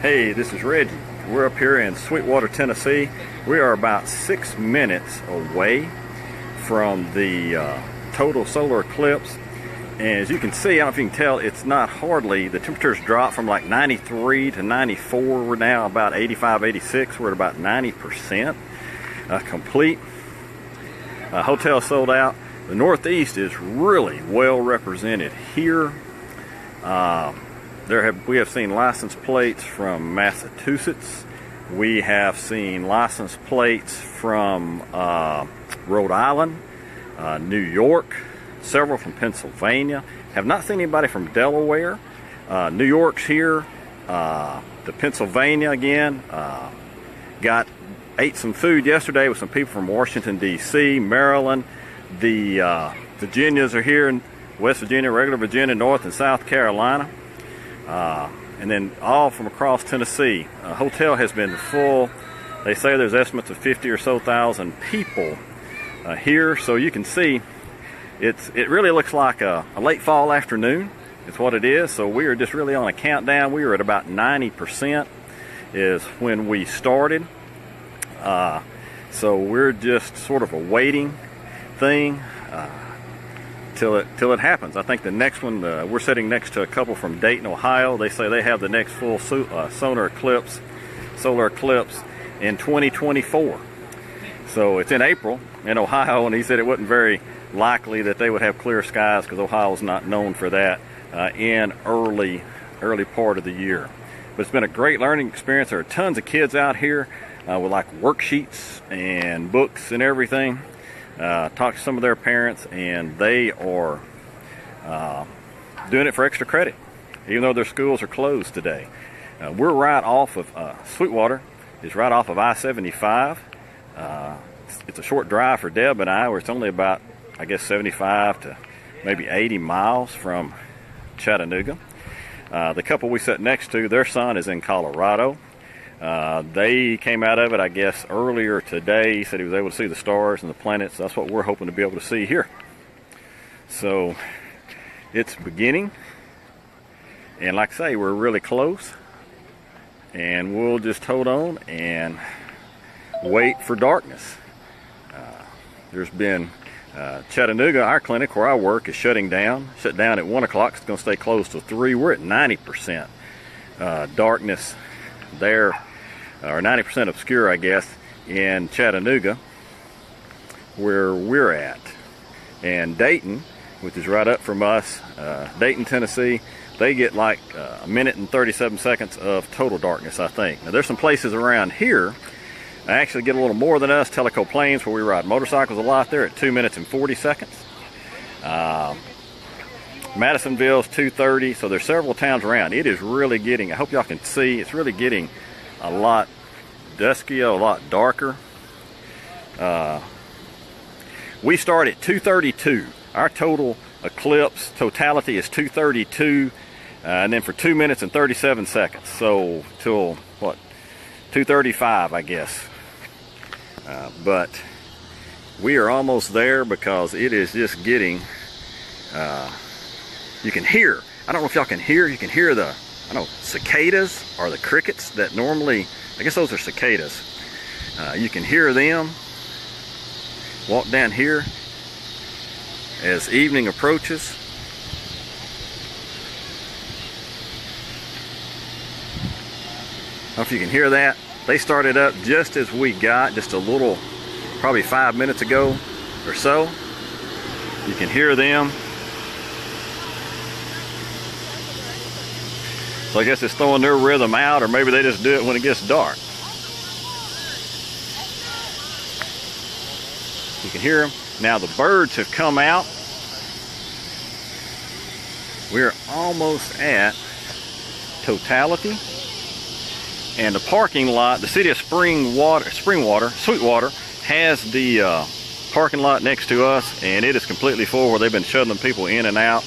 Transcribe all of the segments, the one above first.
Hey, this is Reggie. We're up here in Sweetwater, Tennessee. We are about 6 minutes away from the total solar eclipse. And as you can see, I don't know if you can tell, it's not hardly, the temperatures dropped from like 93 to 94. We're now about 85, 86. We're at about 90% complete. Hotel sold out. The Northeast is really well represented here. We have seen license plates from Massachusetts. We have seen license plates from Rhode Island, New York, several from Pennsylvania. Have not seen anybody from Delaware. New York's here. The Pennsylvania again. Ate some food yesterday with some people from Washington, D.C., Maryland. The Virginias are here in West Virginia, regular Virginia, North and South Carolina. And then all from across Tennessee. Hotel has been full. They say there's estimates of 50 or so thousand people here. So you can see it really looks like a late fall afternoon. It's what it is. So we are just really on a countdown. We were at about 90% is when we started. So we're just sort of a waiting thing till it happens. I think the next one, we're sitting next to a couple from Dayton, Ohio. They say they have the next full solar eclipse in 2024. So it's in April in Ohio, and he said it wasn't very likely that they would have clear skies because Ohio is not known for that in early part of the year. But it's been a great learning experience. There are tons of kids out here with like worksheets and books and everything. Talked to some of their parents, and they are doing it for extra credit, even though their schools are closed today. We're right off of Sweetwater. It's right off of I-75. It's a short drive for Deb and I, where it's only about, I guess, 75 to maybe 80 miles from Chattanooga. The couple we sat next to, their son is in Colorado. They came out of it, I guess, earlier today. He said he was able to see the stars and the planets. That's what we're hoping to be able to see here. So it's beginning. And like I say, we're really close. And we'll just hold on and wait for darkness. There's been Chattanooga, our clinic where I work, is shut down at 1 o'clock. It's going to stay closed till 3. We're at 90% darkness there. Or 90% obscure, I guess, in Chattanooga, where we're at. And Dayton, which is right up from us, Dayton, Tennessee, they get like a minute and 37 seconds of total darkness, I think. Now, there's some places around here that actually get a little more than us. Tellico Plains, where we ride motorcycles a lot, they're at 2 minutes and 40 seconds. Madisonville's 2:30, so there's several towns around. It is really getting, I hope y'all can see, it's really getting a lot duskier, a lot darker. We start at 2:32. Our total eclipse totality is 2:32, and then for 2 minutes and 37 seconds. So till what? 2:35, I guess. But we are almost there because it is just getting. You can hear. I don't know if y'all can hear. You can hear the, I don't know, cicadas or the crickets that normally, I guess those are cicadas. You can hear them walk down here as evening approaches. I don't know if you can hear that. They started up just as we got, just a little, probably 5 minutes ago or so. You can hear them. So I guess it's throwing their rhythm out, or maybe they just do it when it gets dark. You can hear them. Now the birds have come out. We're almost at totality. And the parking lot, the city of Sweetwater, has the parking lot next to us, and it is completely full where they've been shuttling people in and out.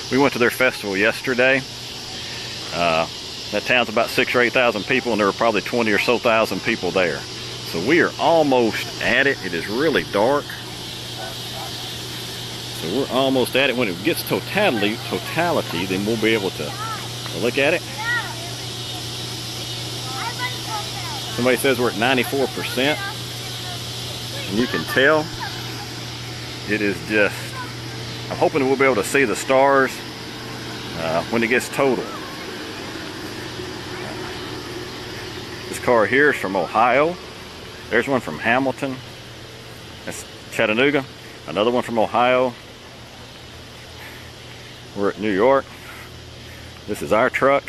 We went to their festival yesterday. That town's about 6,000 or 8,000 people, and there were probably 20 or so thousand people there. So we are almost at it. It is really dark. So we're almost at it. When it gets totality, then we'll be able to look at it. Somebody says we're at 94%. And you can tell it is just, I'm hoping we'll be able to see the stars when it gets total. This car here is from Ohio. There's one from Hamilton. That's Chattanooga. Another one from Ohio. We're at New York. This is our truck.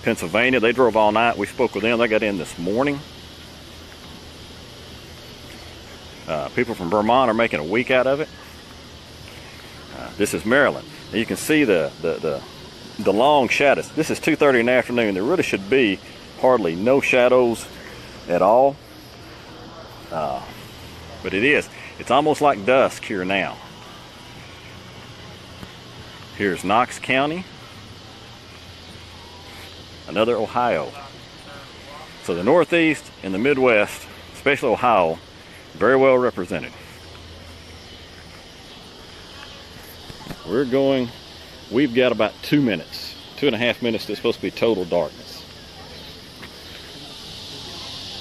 Pennsylvania. They drove all night. We spoke with them. They got in this morning. People from Vermont are making a week out of it. This is Maryland. And you can see the long shadows. This is 2:30 in the afternoon. There really should be hardly no shadows at all. But it is. It's almost like dusk here now. Here's Knox County. Another Ohio. So the Northeast and the Midwest, especially Ohio, very well represented. We've got about 2 minutes, 2.5 minutes. It's supposed to be total darkness.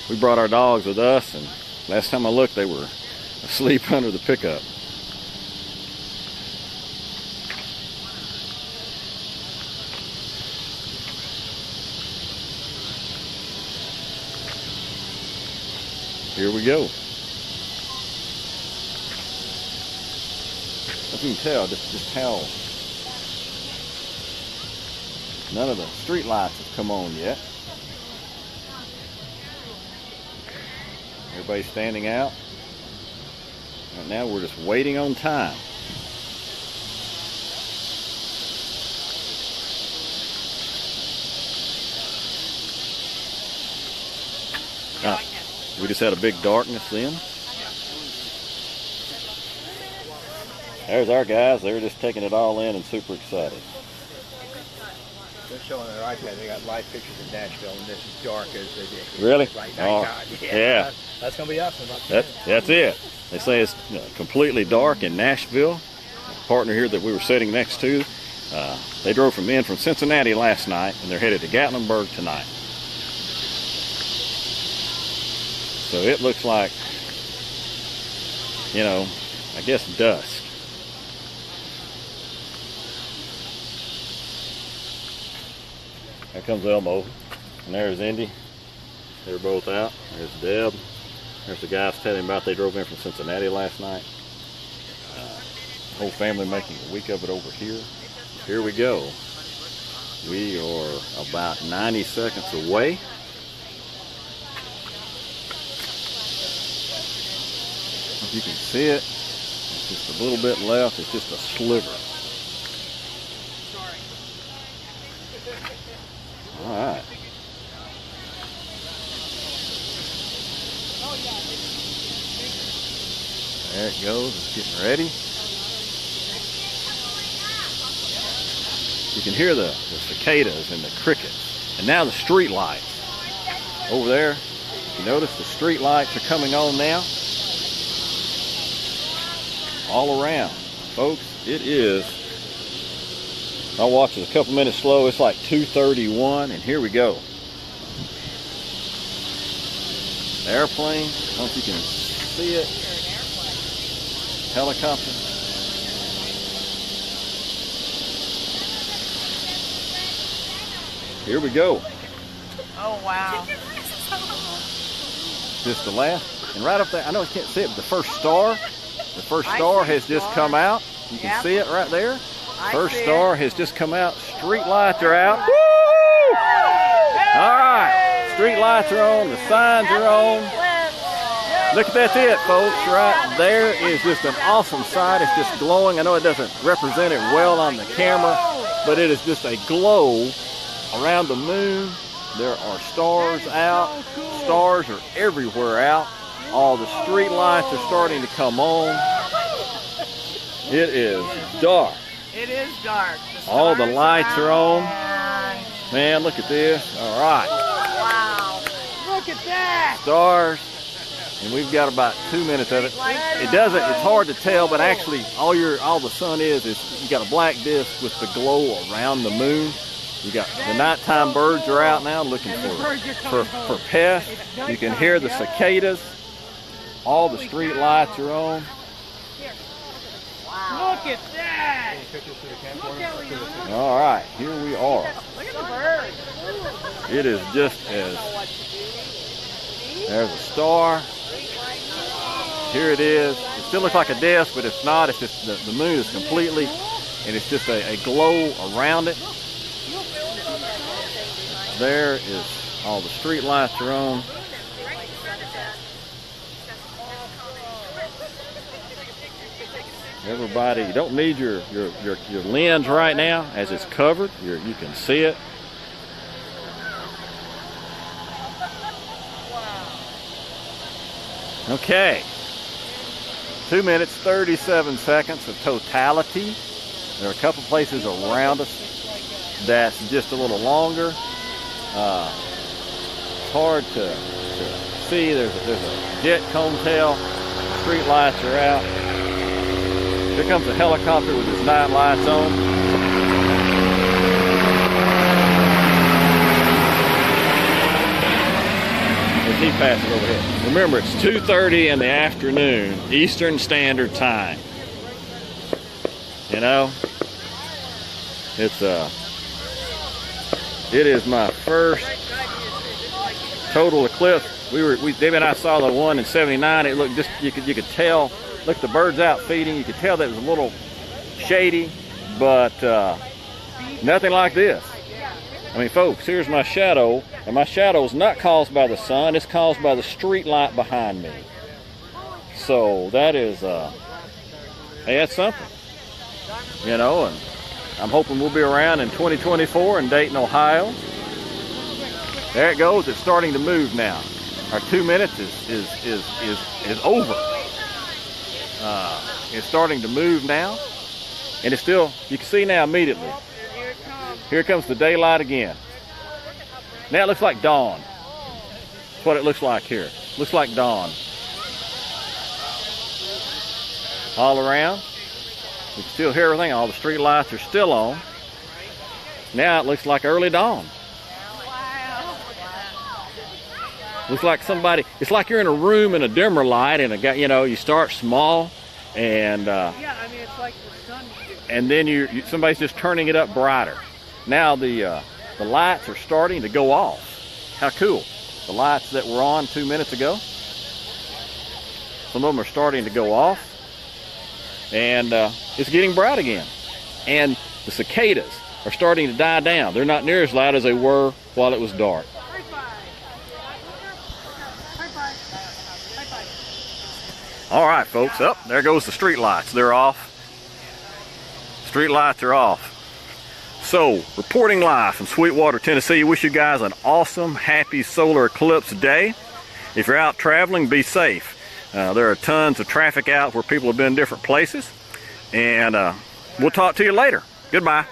We brought our dogs with us, and last time I looked, they were asleep under the pickup. Here we go. As you can tell, just how none of the street lights have come on yet. Everybody's standing out. Right now we're just waiting on time. We just had a big darkness then. There's our guys. They're just taking it all in and super excited. They're showing their iPad. They got live pictures of Nashville, and this is dark as they did. Really? Right, yeah. That's going to be us in about 10 minutes. That's it. They say it's completely dark in Nashville. A partner here that we were sitting next to, they drove in from Cincinnati last night, and they're headed to Gatlinburg tonight. So it looks like, I guess dusk. There comes Elmo, and there's Indy. They're both out. There's Deb. There's the guys telling about they drove in from Cincinnati last night. Whole family making a week of it over here. Here we go. We are about 90 seconds away. If you can see it, it's just a little bit left. It's just a sliver. All right. There it goes. It's getting ready. You can hear the cicadas and the crickets. And now the street lights. Over there, you notice the street lights are coming on now. All around. Folks, it is, I'll watch it a couple minutes slow. It's like 2:31, and here we go. Airplane, I don't know if you can see it. Helicopter. Here we go. Oh, wow. Just the last, and right up there, I know you can't see it, but the first star has just come out. You can see it right there. First star has just come out. Street lights are out. Woo! All right, street lights are on. The signs are on. Look at that's it, folks. Right there is just an awesome sight. It's just glowing. I know it doesn't represent it well on the camera, but it is just a glow around the moon. There are stars out. Stars are everywhere out. All the street lights are starting to come on. It is dark. It is dark. All the lights are on. Man, look at this. All right. Wow. Look at that. Stars. And we've got about 2 minutes of it. It's hard to tell, but actually all the sun is you got a black disc with the glow around the moon. You got the nighttime birds are out now looking for pests. You can hear the cicadas. All the street lights are on. Look at that! All right, here we are. Look at the birds. It is just as, there's a star. Here it is. It still looks like a disc, but it's not. It's just the moon is completely, and it's just a glow around it. There is all the street lights are on. Everybody, you don't need your lens right now as it's covered. You can see it. Okay. 2 minutes, 37 seconds of totality. There are a couple places around us that's just a little longer. It's hard to see. There's a jet cone tail. Street lights are out. Here comes a helicopter with his night lights on. As he passes overhead. Remember, it's 2:30 in the afternoon, Eastern Standard Time. You know, it is my first total eclipse. David and I saw the one in '79. It looked just you could tell. Look, the birds out feeding. You could tell that it was a little shady, but nothing like this. I mean, folks, here's my shadow, and my shadow is not caused by the sun. It's caused by the street light behind me. So that is, hey, that's something, you know. And I'm hoping we'll be around in 2024 in Dayton, Ohio. There it goes. It's starting to move now. Our 2 minutes is over. It's starting to move now, and it's still, you can see now immediately. Here comes the daylight again. Now it looks like dawn. That's what it looks like here. Looks like dawn. All around. You can still hear everything. All the street lights are still on. Now it looks like early dawn. Looks like somebody, it's like you're in a room in a dimmer light, and you start small, and Yeah, I mean, it's like the sun. and then somebody's just turning it up brighter. Now the lights are starting to go off. How cool. The lights that were on 2 minutes ago, some of them are starting to go off, and it's getting bright again. And the cicadas are starting to die down. They're not near as loud as they were while it was dark. All right, folks. Up there goes the street lights. They're off. Street lights are off. So, reporting live from Sweetwater, Tennessee. Wish you guys an awesome, happy solar eclipse day. If you're out traveling, be safe. There are tons of traffic out where people have been in different places. And we'll talk to you later. Goodbye.